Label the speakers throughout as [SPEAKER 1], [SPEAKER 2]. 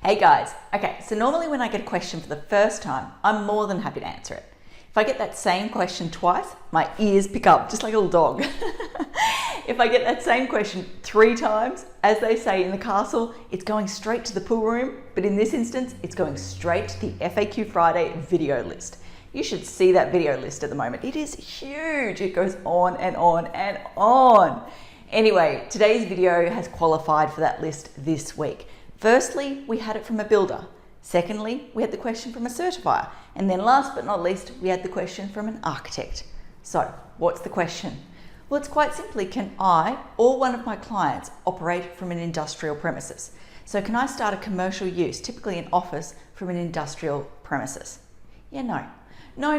[SPEAKER 1] Hey guys, okay, so normally when I get a question for the first time, I'm more than happy to answer it. If I get that same question twice, my ears pick up, just like a little dog. If I get that same question 3 times, as they say in the castle, it's going straight to the pool room, but in this instance, it's going straight to the FAQ Friday video list. You should see that video list at the moment. It is huge. It goes on and on and on. Anyway, today's video has qualified for that list this week. Firstly, we had it from a builder. Secondly, we had the question from a certifier. And then last but not least, we had the question from an architect. So what's the question? Well, it's quite simply, can I or one of my clients operate from an industrial premises? So can I start a commercial use, typically an office, from an industrial premises? Yeah, no. No.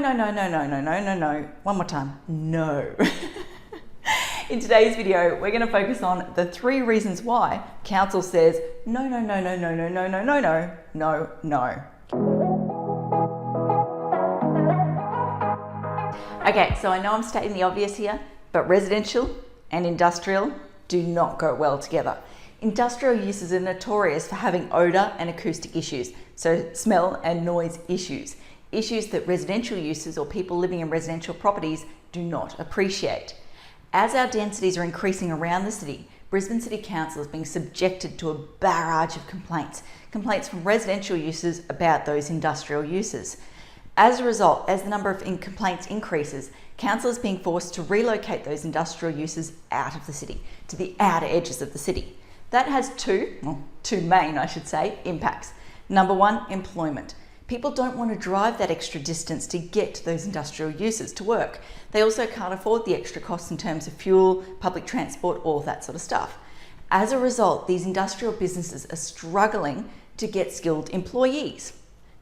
[SPEAKER 1] One more time, no. In today's video, we're going to focus on the 3 reasons why council says no. Okay, so I know I'm stating the obvious here, but residential and industrial do not go well together. Industrial uses are notorious for having odor and acoustic issues, so smell and noise issues that residential users or people living in residential properties do not appreciate. As our densities are increasing around the city, Brisbane City Council is being subjected to a barrage of complaints from residential users about those industrial uses. As a result, as the number of complaints increases, council is being forced to relocate those industrial uses out of the city, to the outer edges of the city. That has two main, impacts. Number 1, employment. People don't want to drive that extra distance to get to those industrial uses to work. They also can't afford the extra costs in terms of fuel, public transport, all of that sort of stuff. As a result, these industrial businesses are struggling to get skilled employees.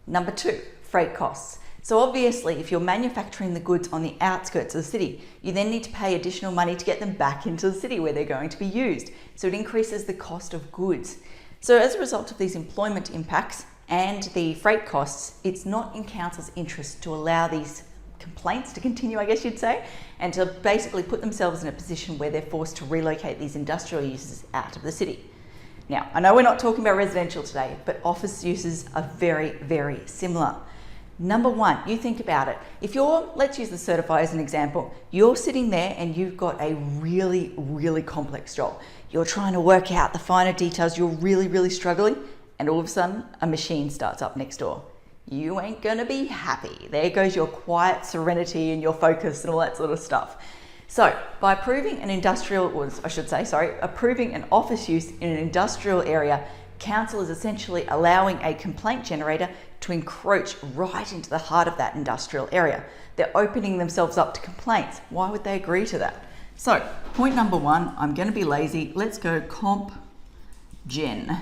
[SPEAKER 1] Number 2, freight costs. So obviously, if you're manufacturing the goods on the outskirts of the city, you then need to pay additional money to get them back into the city where they're going to be used. So it increases the cost of goods. So as a result of these employment impacts and the freight costs, it's not in council's interest to allow these complaints to continue, I guess you'd say, and to basically put themselves in a position where they're forced to relocate these industrial uses out of the city. Now, I know we're not talking about residential today, but office uses are very, very similar. Number 1, you think about it. If let's use the certifier as an example, you're sitting there and you've got a really, really complex job. You're trying to work out the finer details, you're really, really struggling, and all of a sudden a machine starts up next door. You ain't gonna be happy. There goes your quiet serenity and your focus and all that sort of stuff. So by approving approving an office use in an industrial area, council is essentially allowing a complaint generator to encroach right into the heart of that industrial area. They're opening themselves up to complaints. Why would they agree to that? So point number 1, I'm going to be lazy. Let's go comp gen.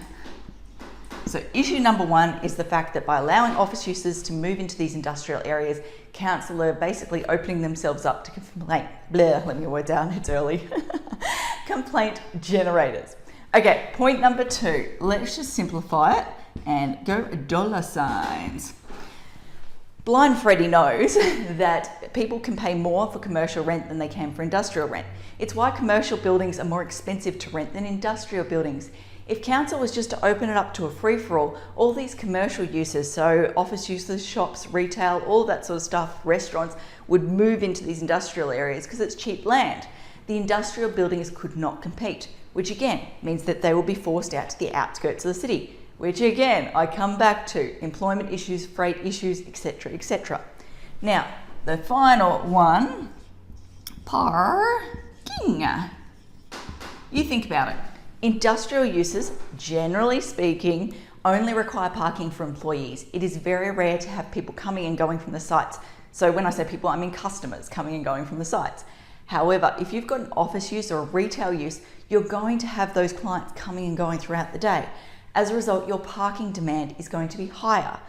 [SPEAKER 1] So issue number 1 is the fact that by allowing office users to move into these industrial areas, council are basically opening themselves up to complaint. Let me get word down, it's early. Complaint generators. Okay, point number 2. Let's just simplify it and go $signs. Blind Freddy knows that people can pay more for commercial rent than they can for industrial rent. It's why commercial buildings are more expensive to rent than industrial buildings. If council was just to open it up to a free-for-all, all these commercial uses, so office uses, shops, retail, all that sort of stuff, restaurants, would move into these industrial areas because it's cheap land. The industrial buildings could not compete, which again means that they will be forced out to the outskirts of the city, which again, I come back to employment issues, freight issues, etc., etc. Now, the final one, parking. You think about it. Industrial uses, generally speaking, only require parking for employees. It is very rare to have people coming and going from the sites. So when I say people, I mean customers coming and going from the sites. However, if you've got an office use or a retail use, you're going to have those clients coming and going throughout the day. As a result, your parking demand is going to be higher.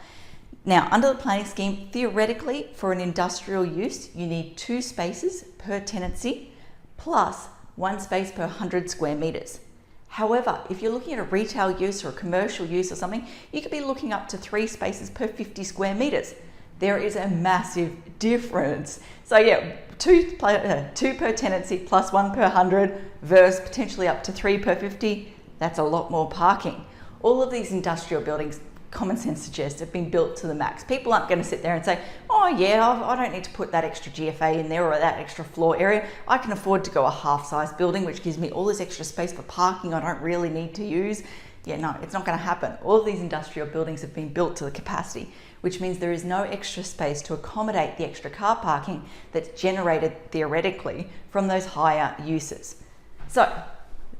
[SPEAKER 1] Now, under the planning scheme, theoretically, for an industrial use, you need 2 spaces per tenancy plus 1 space per 100 square meters. However, if you're looking at a retail use or a commercial use or something, you could be looking up to 3 spaces per 50 square meters. There is a massive difference. So yeah, 2 per tenancy plus 1 per 100 versus potentially up to 3 per 50. That's a lot more parking. All of these industrial buildings, common sense suggests, have been built to the max. People aren't going to sit there and say, oh yeah, I don't need to put that extra GFA in there or that extra floor area. I can afford to go a half-size building, which gives me all this extra space for parking I don't really need to use. Yeah, no, it's not going to happen. All of these industrial buildings have been built to the capacity, which means there is no extra space to accommodate the extra car parking that's generated theoretically from those higher uses. So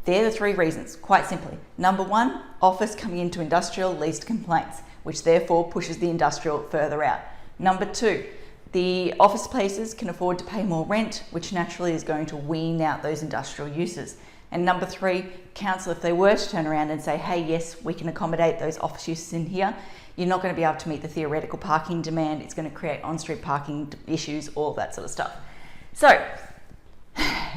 [SPEAKER 1] they're the three reasons, quite simply. Number one, office coming into industrial leads to complaints, which therefore pushes the industrial further out. Number two, the office places can afford to pay more rent, which naturally is going to wean out those industrial uses. And number three, council, if they were to turn around and say, hey, yes, we can accommodate those office uses in here, you're not going to be able to meet the theoretical parking demand. It's going to create on-street parking issues, all that sort of stuff. So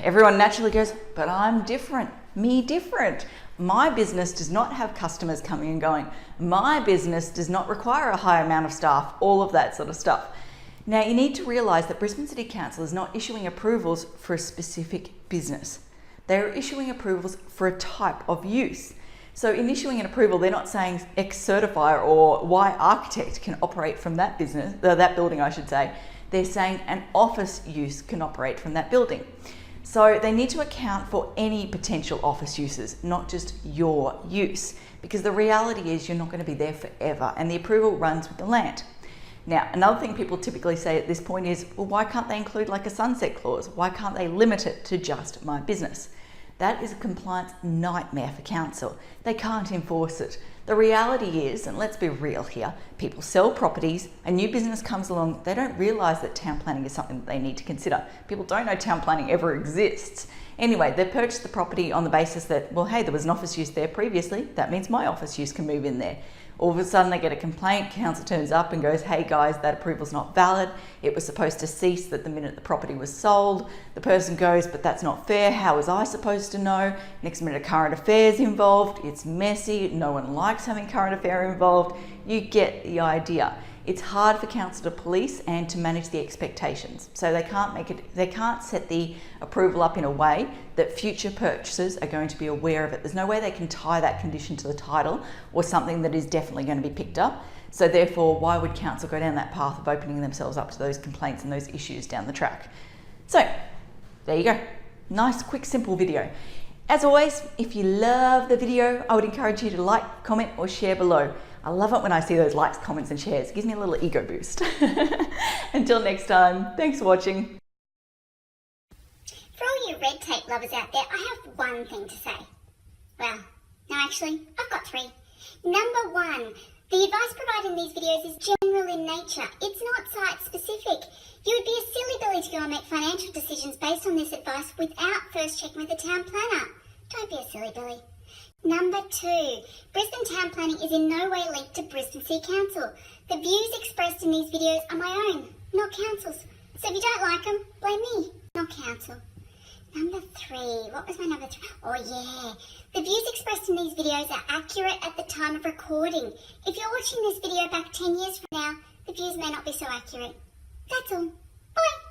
[SPEAKER 1] everyone naturally goes, but I'm different. Me different. My business does not have customers coming and going. My business does not require a high amount of staff, all of that sort of stuff. Now you need to realise that Brisbane City Council is not issuing approvals for a specific business. They're issuing approvals for a type of use. So in issuing an approval, they're not saying X certifier or Y architect can operate from that business, that building I should say. They're saying an office use can operate from that building. So they need to account for any potential office uses, not just your use, because the reality is you're not going to be there forever and the approval runs with the land. Now, another thing people typically say at this point is, well, why can't they include like a sunset clause? Why can't they limit it to just my business? That is a compliance nightmare for council. They can't enforce it. The reality is, and let's be real here, people sell properties, a new business comes along, they don't realise that town planning is something that they need to consider. People don't know town planning ever exists. Anyway, they purchased the property on the basis that, well, hey, there was an office use there previously, that means my office use can move in there. All of a sudden they get a complaint, council turns up and goes, hey guys, that approval's not valid. It was supposed to cease the minute the property was sold. The person goes, but that's not fair. How was I supposed to know? Next minute current affairs involved. It's messy. No one likes having current affair involved. You get the idea. It's hard for council to police and to manage the expectations. So they can't set the approval up in a way that future purchasers are going to be aware of it. There's no way they can tie that condition to the title or something that is definitely going to be picked up. So therefore, why would council go down that path of opening themselves up to those complaints and those issues down the track? So there you go. Nice, quick, simple video. As always, if you love the video, I would encourage you to like, comment or share below. I love it when I see those likes, comments and shares. It gives me a little ego boost. Until next time, thanks for watching.
[SPEAKER 2] For all you red tape lovers out there, I have one thing to say. Well, no actually, I've got three. Number one, the advice provided in these videos is general in nature. It's not site specific. You would be a silly Billy to go and make financial decisions based on this advice without first checking with the town planner. Don't be a silly Billy. Number two, Brisbane town planning is in no way linked to Brisbane City Council. The views expressed in these videos are my own, not council's. So if you don't like them, blame me, not council. Number three, what was my number three? Oh yeah, the views expressed in these videos are accurate at the time of recording. If you're watching this video back 10 years from now, the views may not be so accurate. That's all. Bye.